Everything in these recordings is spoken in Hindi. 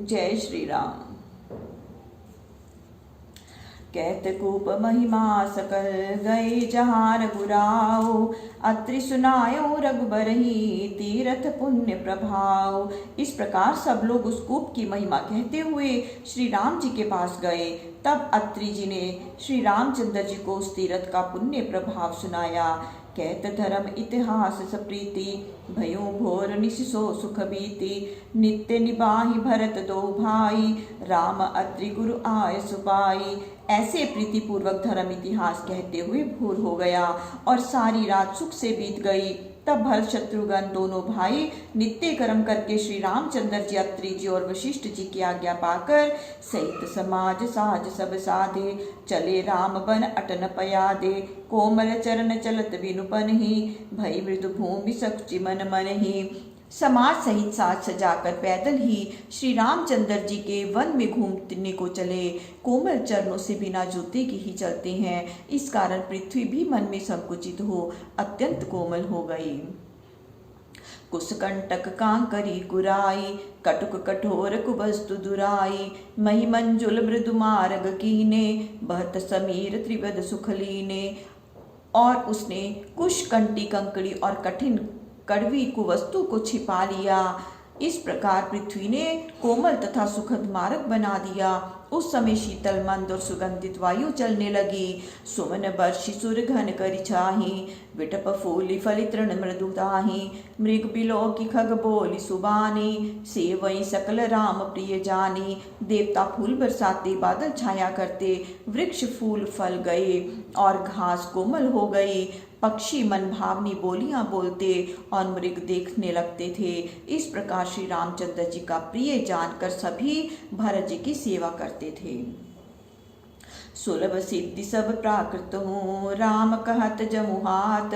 जय श्री राम। कहत कूप महिमा सकल गए जहाँ रघुराव, अत्रि सुनायो रघुबरही तीरथ पुण्य प्रभाव। इस प्रकार सब लोग उस कूप की महिमा कहते हुए श्री राम जी के पास गए। तब अत्रि जी ने श्री रामचंद्र जी को उस तीरथ का पुण्य प्रभाव सुनाया। कहत धर्म इतिहास सप्रीति, भयो भोर निशिसो सुख बीती। नित्य निबाहि भरत दो भाई, राम अत्रि गुरु आय सुपाई। ऐसे प्रीतिपूर्वक धर्म इतिहास कहते हुए भोर हो गया और सारी रात सुख से बीत गई। तब भरत शत्रुघ्न दोनों भाई नित्य कर्म करके श्री रामचंद्र जी, अत्रि जी और वशिष्ठ जी की आज्ञा पाकर सहित समाज साज सब साधे। चले राम बन अटन पयादे, कोमल चरण चलत बिनुपन ही। भई मृदु भूमि सकुचि मन मन ही। समाज सहित साज सजाकर पैदल ही श्री रामचंद्र जी के वन में घूमने को चले। कोमल चरणों से बिना जूते के ही चलते हैं। इस कारण पृथ्वी भी मन में संकुचित हो अत्यंत कोमल हो गई। कुसकंटक कांकरी कुराई, कटुक कठोर कुबस्तु दुराई। मही मंजुल मृदु मार्ग कीने, बहत समीर त्रिवद सुख लीने। और उसने कुश कंटी कंकड़ी और कठिन कड़वी कुवस्तु को छिपा लिया। इस प्रकार पृथ्वी ने कोमल तथा सुखद मार्ग बना दिया। उस समय शीतल मंद और सुगंधित वायु चलने लगी। सुमन बर्षि सुर घन करि छाही, विटप फूलि फलि तृण मृदु ताही। मृग बिलोकी खग बोली सुबानी, सेवई सकल राम प्रिय जानी। देवता फूल बरसाते, बादल छाया करते, वृक्ष फूल फल गए और घास कोमल हो गई। पक्षी मन भावनी बोलियां बोलते और मृग देखने लगते थे। इस प्रकार श्री रामचंद्र जी का प्रिय जानकर सभी भरत जी की सेवा करते थे। सुलभ सिद्धि सब प्राकृत हूँ, राम कहत जमुहात।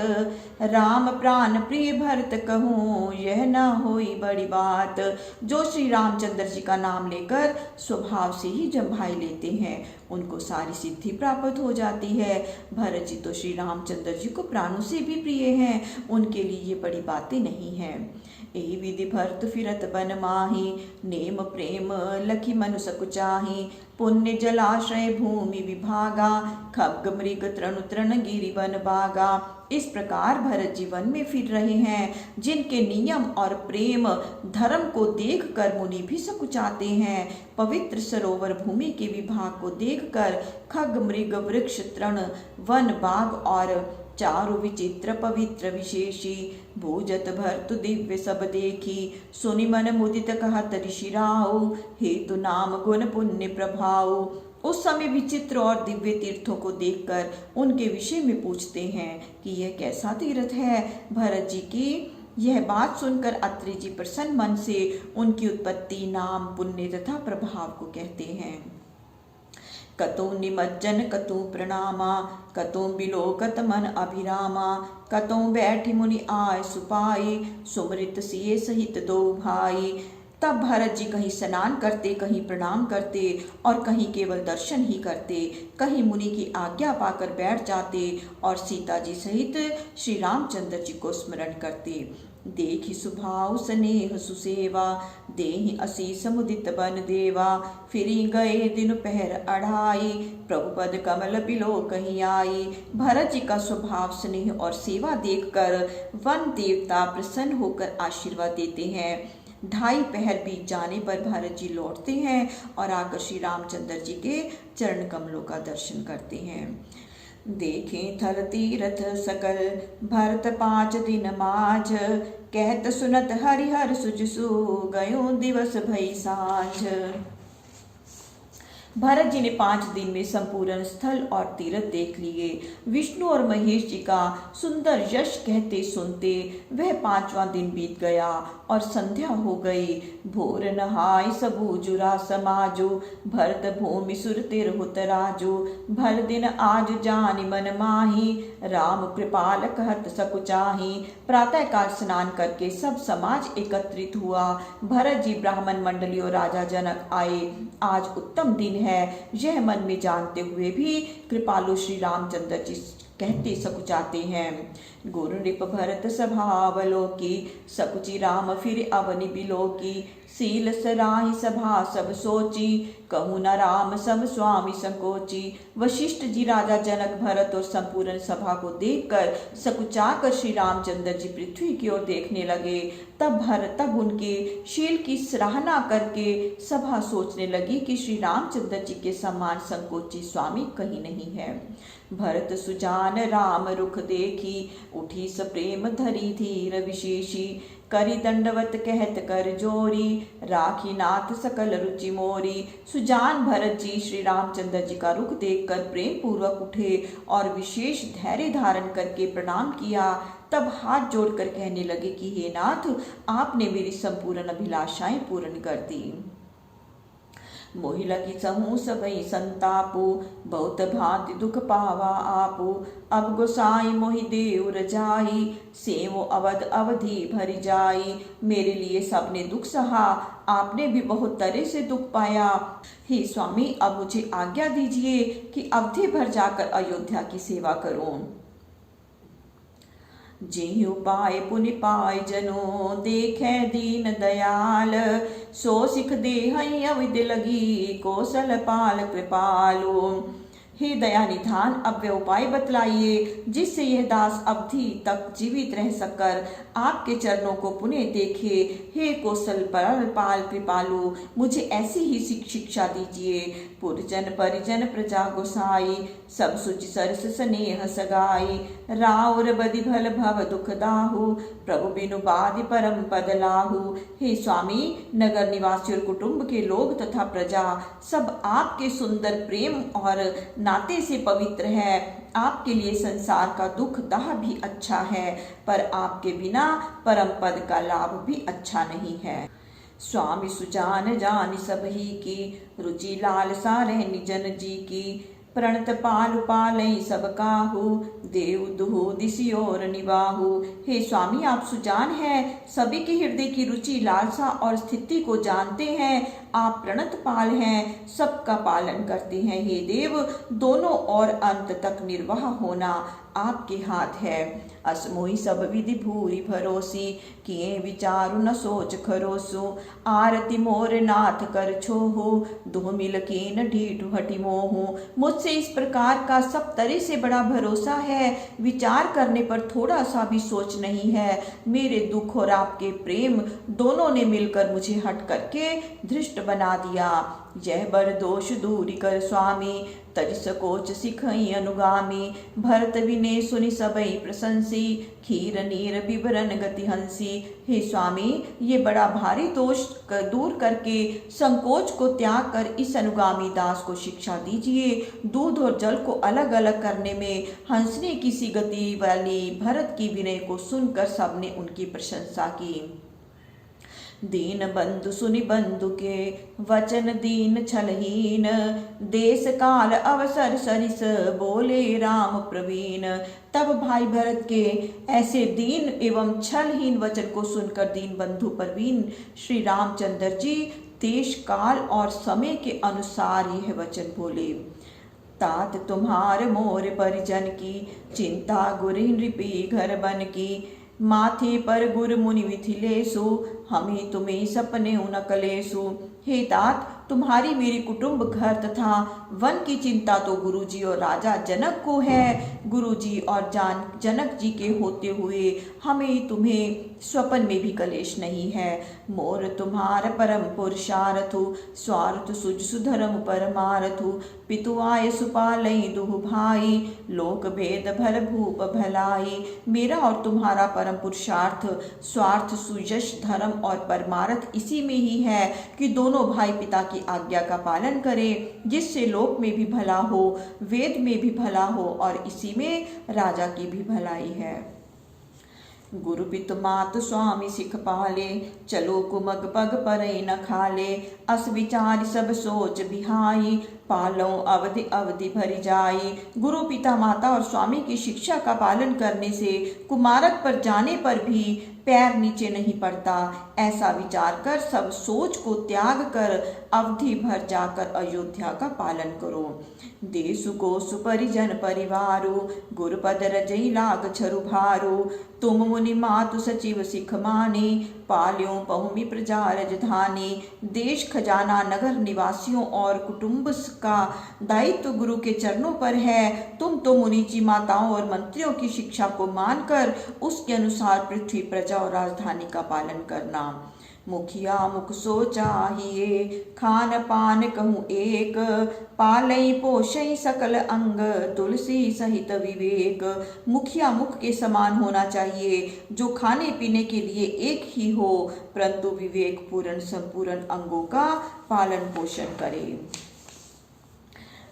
राम प्राण प्रिय भरत कहूँ, यह न होई बड़ी बात। जो श्री रामचंद्र जी का नाम लेकर स्वभाव से ही जब भाई लेते हैं, उनको सारी सिद्धि प्राप्त हो जाती है। भरत जी तो श्री रामचंद्र जी को प्राणों से भी प्रिय हैं। उनके लिए ये बड़ी बातें नहीं हैं। एहि विधि भरत फिरत बन माही, नेम प्रेम लखी मनु सकुचाही। पुण्य जलाश्रय भूमि विभागा, खग मृग तृण तृण गिरि वन बागा। इस प्रकार भरत जीवन में फिर रहे हैं, जिनके नियम और प्रेम धर्म को देखकर मुनि भी सकुचाते हैं। पवित्र सरोवर भूमि के विभाग को देखकर खग मृग वृक्ष तृण वन बाग और चारु विचित्र पवित्र विशेषी। भूजत भरतु दिव्य सब देखी, सुनि मन मुदित कहत ऋषि राव। हेतु नाम गुण पुण्य प्रभाव। उस समय विचित्र और दिव्य तीर्थों को देखकर उनके विषय में पूछते हैं कि यह कैसा तीर्थ है। भरत जी की यह बात सुनकर अत्रि जी प्रसन्न मन से उनकी उत्पत्ति, नाम, पुण्य तथा प्रभाव को कहते हैं। कतो निमज्जन कतो प्रणामा, कतो बिलोकत मन अभिरामा। कतो बैठि मुनि आय सुपाई, सुमृत सिए सहित दो भाई। तब भरत जी कहीं स्नान करते, कहीं प्रणाम करते और कहीं केवल दर्शन ही करते। कहीं मुनि की आज्ञा पाकर बैठ जाते और सीता जी सहित श्री रामचंद्र जी को स्मरण करते। देखि सुभाव स्नेह सुसेवा, देहि असीस मुदित बन देवा। फिरी गए दिन पहर अढ़ाई, प्रभु पद कमल बिलो कहीं आई। भरत जी का स्वभाव स्नेह और सेवा देखकर वन देवता प्रसन्न होकर आशीर्वाद देते हैं। 2.5 पहर बीत जाने पर भरत जी लौटते हैं और आकर श्री रामचंद्र जी के चरण कमलों का दर्शन करते हैं। देखें थल तीरथ सकल, भरत 5 दिन माझ। कहत सुनत हरिहर सुजसु, गयो दिवस भई साँझ। भरत जी ने 5 दिन में संपूर्ण स्थल और तीर्थ देख लिए। विष्णु और महेश जी का सुंदर यश कहते सुनते वह 5वां दिन बीत गया और संध्या हो गई। भोर नहाय सबू जुरा समाजो, भरत भूमि सुर तिरहुत राजो। भर दिन आज जानि मन माही, राम कृपाल कहत सकुचाही। प्रातः काल स्नान करके सब समाज एकत्रित हुआ। भरत जी, ब्राह्मण मंडली और राजा जनक आए। आज उत्तम दिन है, यह मन में जानते हुए भी कृपालु श्री रामचंद्र जी कहते सकुचाते हैं। गुरु नृप भरत सभावलोकी, सकुचि राम फिर अवनि बिलोकी। सील सराहि सभा सब सोची, कहूँ न राम सम स्वामी संकोची। वशिष्ठ जी राजा जनक, भरत और संपूर्ण सभा को देखकर सकुचाकर श्री रामचंद्र जी पृथ्वी की ओर देखने लगे। तब उनके शील की सराहना करके सभा सोचने लगी कि श्री रामचंद्र जी के समान संकोची स्वामी कहीं नहीं है। भरत सुजान राम रुख देखी, उठी सप्रेम धरी धीर विशेषी। करि दंडवत कहत कर जोरी, राखी नाथ सकल रुचि मोरी। सुजान भरत जी श्री रामचंद्र जी का रुख देखकर प्रेम पूर्वक उठे और विशेष धैर्य धारण करके प्रणाम किया। तब हाथ जोड़कर कहने लगे कि हे नाथ, आपने मेरी संपूर्ण अभिलाषाएं पूर्ण कर दी। मोहि लगी सहु सबई संतापो, बहुत भांति दुख पावा आपो। अब गोसाई मोहि देव रजाई, सेवो अवध अवधि भरि जाई। मेरे लिए सबने दुख सहा, आपने भी बहुत तरह से दुख पाया। हे स्वामी, अब मुझे आज्ञा दीजिए कि अवधि भर जाकर अयोध्या की सेवा करूं। जेहु पाए पुनि पाए जनो, देखे दीन दयाल। सो सिख देहई अविद लगी, कौशल पाल कृपालु। हे दया निधान, अब वे उपाय बतलाइए जिससे यह दास अवधि तक जीवित रह सककर आपके चरणों को पुनः देखे। हे कौशल पाल कृपालु, मुझे ऐसी ही शिक्षा दीजिए। पुरजन परिजन प्रजा गोसाई, सब सुच सरस स्नेह सगाई। राउर बदि भल भव दुख दाहु, प्रभु बिनु बादि परम पद लाहु। हे स्वामी, नगर निवासी और कुटुंब के लोग तथा प्रजा सब आपके सुंदर प्रेम और नाते से पवित्र है। आपके लिए संसार का दुख दाह भी अच्छा है, पर आपके बिना परम पद का लाभ भी अच्छा नहीं है। स्वामी सुजान जान सब ही की, रुचि लालसा रहनी जन जी की। प्रणत पालु पालई सब काहू, देव दुहु दिशि और निबाहु। हे स्वामी, आप सुजान हैं, सभी के हृदय की रुचि लालसा और स्थिति को जानते हैं। आप प्रणत पाल हैं, सबका पालन करते हैं। हे देव, दोनों और अंत तक निर्वाह होना आपके हाथ है। असमोहि सब विधि भूरि भरोसी, किए विचारु न सोच खरोसु। आरती मोर नाथ कर छोहु, दुह मिल कीन ढीठु हटि मोहु। मुझसे इस प्रकार का सब तरह से बड़ा भरोसा है, विचार करने पर थोड़ा सा भी सोच नहीं है। मेरे दुख और आपके प्रेम दोनों ने मिलकर मुझे हट करके धृष्ट बना दिया। यह बर दोष दूरी कर स्वामी, तज सकोच सिखई अनुगामी। भरत विने सुनि सबई प्रशंसी, खीर नीर विवरण गति हंसी। हे स्वामी, ये बड़ा भारी दोष दूर करके संकोच को त्याग कर इस अनुगामी दास को शिक्षा दीजिए। दूध और जल को अलग अलग करने में हंसने की सी गति वाली भरत की विनय को सुनकर सबने उनकी प्रशंसा की। दीन बंधु सुनि बंधु के वचन दीन छलहीन, देश काल अवसर सरिस बोले राम प्रवीण। तब भाई भरत के ऐसे दीन एवं छलहीन वचन को सुनकर दीन बंधु प्रवीण श्री रामचंद्र जी देश काल और समय के अनुसार यह वचन बोले। तात तुम्हार मोर परिजन की, चिंता गुरि नृपी घर बन की। माथे पर गुर मुनि मिथिलेशु, हमें तुम्हें सपने न कलेशु। हे तात, तुम्हारी मेरी कुटुंब घर तथा वन की चिंता तो गुरुजी और राजा जनक को है। गुरुजी और जनक जी के होते हुए हमें तुम्हें स्वप्न में भी कलेश नहीं है। मोर तुम्हार परम पुरुषार्थु, स्वार्थ सुज सुधर्म परमार्थु। पितु आय सुपालई दुहु भाई, लोक भेद भल भूप भलाई। मेरा और तुम्हारा परम पुरुषार्थ स्वार्थ सुयश धर्म और परमार्थ इसी में ही है कि दोनों भाई पिता की आज्ञा का पालन करें, जिससे लोक में भी भला हो, वेद में भी भला हो और इसी में राजा की भी भलाई है। गुरु पितु मातु स्वामी सिख पाले, चलो कुमग पग परई न खाले। अस विचार सब सोच बिहाई, पालो अवधि अवधि भरी जाई। गुरु पिता माता और स्वामी की शिक्षा का पालन करने से कुमारक पर जाने पर भी पैर नीचे नहीं पड़ता। ऐसा विचार कर सब सोच को त्याग कर अवधि भर जाकर अयोध्या का पालन करो। देसु को सुपरिजन परिवारो गुरुपद रजई लाग छरु भारो। तुम मुनि मातु सचिव सिख माने पाल्यो पहुमि प्रजा रजधानी। देश खजाना नगर निवासियों और कुटुंब का दायित्व गुरु के चरणों पर है। तुम तो मुनिजी माताओं और मंत्रियों की शिक्षा को मानकर उसके अनुसार पृथ्वी प्रजा और राजधानी का पालन करना। मुखिया मुख सो चाहिए खान पान कहूँ एक। पालई पोषई सकल अंग तुलसी सहित विवेक। मुखिया मुख के समान होना चाहिए जो खाने पीने के लिए एक ही हो परंतु विवेक पूर्ण संपूर्ण अंगों का पालन पोषण करे।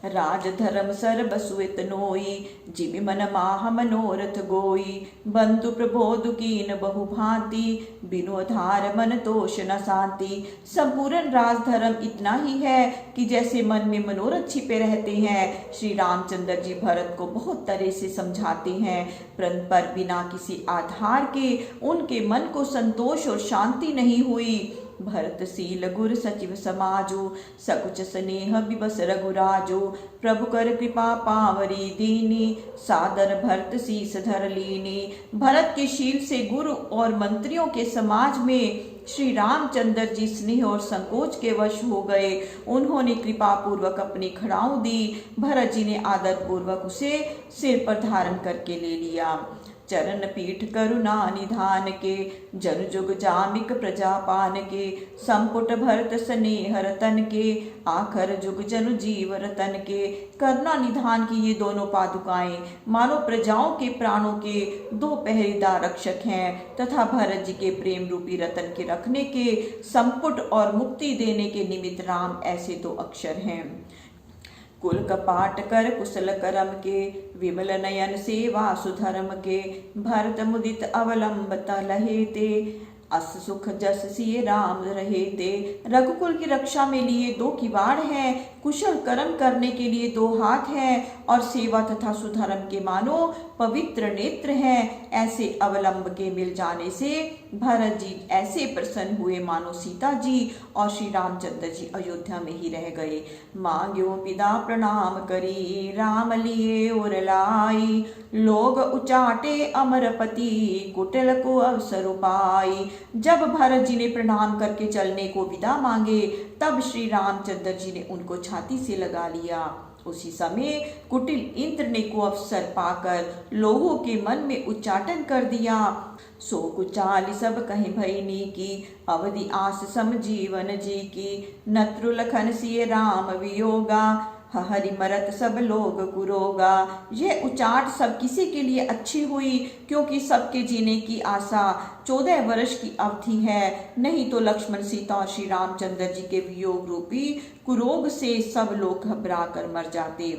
राज धर्म सर बसुत नोई जिमि मन माह मनोरथ गोई। बंधु प्रबोध कीन बहु भांति बिनु आधार मन तोष न शांति। संपूर्ण राज धर्म इतना ही है कि जैसे मन में मनोरथ छिपे रहते हैं। श्री रामचंद्र जी भरत को बहुत तरह से समझाते हैं पर बिना किसी आधार के उनके मन को संतोष और शांति नहीं हुई। भरतशील गुर सचिव समाजो सकुच स्नेह विबस रघुराजो। प्रभु कर कृपा पावरी दीनी सादर भरत शीस धर लीनी। भरत के शील से गुरु और मंत्रियों के समाज में श्री रामचंद्र जी स्नेह और संकोच के वश हो गए। उन्होंने कृपा पूर्वक अपनी खड़ाऊ दी। भरत जी ने आदर पूर्वक उसे सिर पर धारण करके ले लिया। चरण पीठ करुणा निधान के जन जुग जामिक प्रजा पान के। संपुट भरत स्नेह रतन के आखर जुग जनु जीव रतन के। करुणा निधान की ये दोनों पादुकाएं मानो प्रजाओं के प्राणों के दो पहरेदार रक्षक हैं तथा भरत जी के प्रेम रूपी रतन के रखने के संपुट और मुक्ति देने के निमित्त राम ऐसे दो अक्षर हैं। कुल कपाट कर कुशल करम के विमल नयन सेवा सुधर्म के। भरत मुदित अवलंबत लहे ते अस सुख जस सिए राम रहे ते। रघुकुल की रक्षा में लिए दो किवाड़ हैं, कुशल कर्म करने के लिए दो हाथ हैं और सेवा तथा सुधर्म के मानो पवित्र नेत्र हैं। ऐसे अवलंब के मिल जाने से भरत जी ऐसे प्रसन्न हुए मानो सीता जी और श्री रामचंद्र जी अयोध्या में ही रह गए। मांग्यो पिता प्रणाम करी राम लिए और लाई। लोग उचाटे अमरपति कुटिल को अवसर पाई। जब भरत जी ने प्रणाम करके चलने को विदा मांगे तब श्री रामचंद्र जी ने उनको छाती से लगा लिया। उसी समय कुटिल इंद्र ने को अवसर पाकर लोगों के मन में उच्चाटन कर दिया। सो कुचाली सब कहीं भईनी की अवधि आस सम जीवन जी की। नत्रु लखन सिय राम वियोगा हरि मरत सब लोग कुरोगा। यह उचाट सब किसी के लिए अच्छी हुई क्योंकि सबके जीने की आशा 14 वर्ष की अवधि है। नहीं तो लक्ष्मण सीता और श्री रामचंद्र जी के वियोग रूपी कुरोग से सब लोग घबरा कर मर जाते।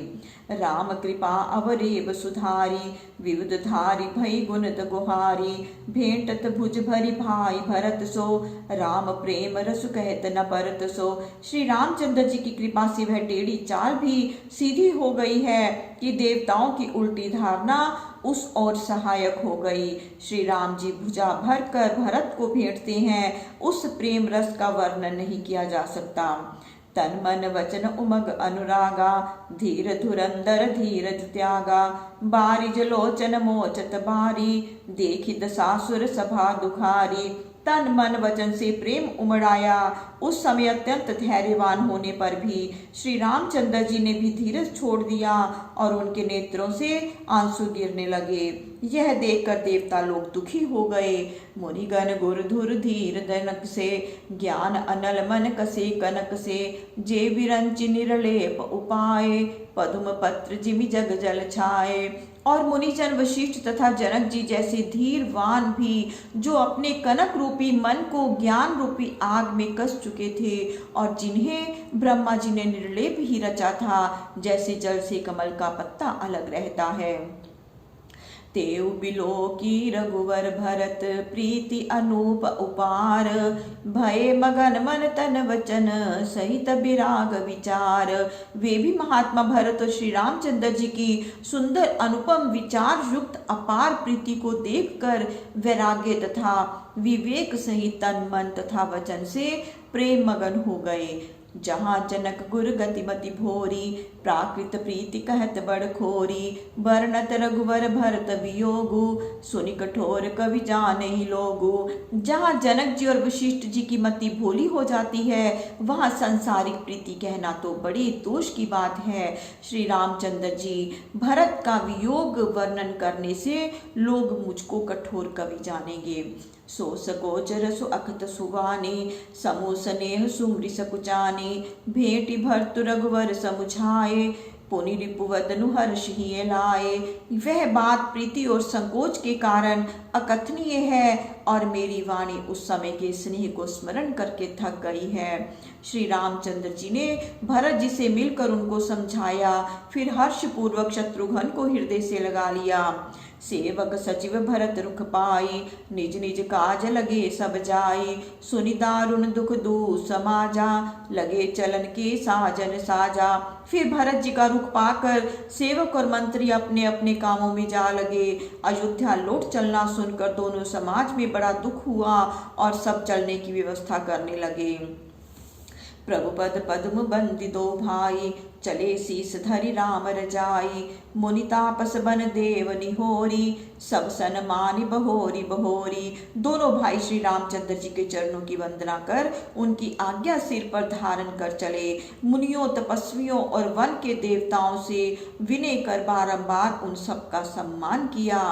राम कृपा अवरेब सुधारी विविध धारी भई गुणत गुहारी। भेंटत भुज भरी भाई भरत सो राम प्रेम रस कहत न परत सो। श्री रामचंद्र जी की कृपा से वह टेढ़ी चाल भी सीधी हो गई है कि देवताओं की उल्टी धारणा उस ओर सहायक हो गई। श्री राम जी भुजा भर कर भरत को भेंटते हैं। उस प्रेम रस का वर्णन नहीं किया जा सकता। तन मन वचन उमग अनुरागा धीर धुरंदर धीरज त्यागा। बारिज लोचन मोचत बारी देखी दसासुर सभा दुखारी। तन मन वचन से प्रेम उमड़ाया। उस समय अत्यंत धैर्यवान होने पर भी श्री रामचंद्र जी ने भी धीरज छोड़ दिया और उनके नेत्रों से आंसू गिरने लगे। यह देखकर देवता लोग दुखी हो गए। मुनिगण गुर धुर धीर दनक से ज्ञान अनल मन कसे कनक से। जे विरंच निरलेप उपाय पदुम पत्र जिमि जग जल छाए। और मुनिजन वशिष्ठ तथा जनक जी जैसे धीरवान भी जो अपने कनक रूपी मन को ज्ञान रूपी आग में कस चुके थे और जिन्हें ब्रह्मा जी ने निर्लेप ही रचा था जैसे जल से कमल का पत्ता अलग रहता है। तेउ बिलो की रघुवर भरत प्रीति अनूप उपार, भय मगन मन तन वचन सहित विराग विचार। वे भी महात्मा भरत और श्री रामचंद्र जी की सुंदर अनुपम विचार युक्त अपार प्रीति को देखकर वैराग्य तथा विवेक सहित तन मन तथा वचन से प्रेम मगन हो गए। जहाँ जनक गुर गतिमति भोरी, प्राकृत प्रीति कहत बड़ खोरी। वर्णत रघुवर भरत वियोगु, सुनि कठोर कवि जानहि लोगु। जहाँ जनक जी और वशिष्ठ जी की मति भोली हो जाती है, वहाँ सांसारिक प्रीति कहना तो बड़ी दोष की बात है। श्री रामचंद्र जी भरत का वियोग वर्णन करने से लोग मुझको कठोर कवि जानेंगे। सो सकोचर सु अखत सुवानी, समूह स्नेह सुमरि सकुचानी। भेंटि भरतु रघुवर समुझाए, पुनि रिपुवदनु हर्ष ही लाए। वह बात प्रीति और संकोच के कारण अकथनीय है और मेरी वाणी उस समय के स्नेह को स्मरण करके थक गई है। श्री रामचंद्र जी ने भरत जी से मिलकर उनको समझाया, फिर हर्ष पूर्वक शत्रुघ्न को हृदय से लगा लिया। सेवक सचिव भरत रुख पाई, निज निज काज लगे सब जाई। सुनि दारुण दुख दू समाजा, लगे चलन के साजन साजा। फिर भरत जी का रुख पाकर सेवक और मंत्री अपने अपने कामों में जा लगे। अयोध्या लौट चलना सुनकर दोनों समाज में बड़ा दुख हुआ और सब चलने की व्यवस्था करने लगे। प्रभु पद पद्म बंदी दो भाई, चले शीस धरि राम रजाई। मुनि तापस बन देव निहोरी, सब सन मानि बहोरी बहोरी। दोनों भाई श्री रामचंद्र जी के चरणों की वंदना कर उनकी आज्ञा सिर पर धारण कर चले। मुनियों, तपस्वियों और वन के देवताओं से विनय कर बारंबार उन सब का सम्मान किया।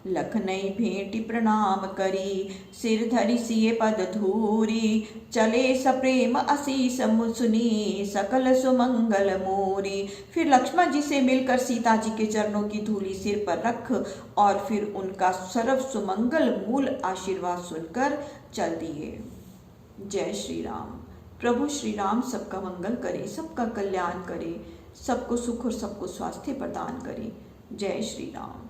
लखनई भेंटि प्रणाम करी, सिर धरि सिए पद धूरी। चले सप्रेम असीस सुनी, सकल सुमंगल मोरी। फिर लक्ष्मण जी से मिलकर सीता जी के चरणों की धूली सिर पर रख और फिर उनका सर्व सुमंगल मूल आशीर्वाद सुनकर चल दिए। जय श्री राम। प्रभु श्री राम सबका मंगल करे, सबका कल्याण करे, सबको सुख और सबको स्वास्थ्य प्रदान करे। जय श्री राम।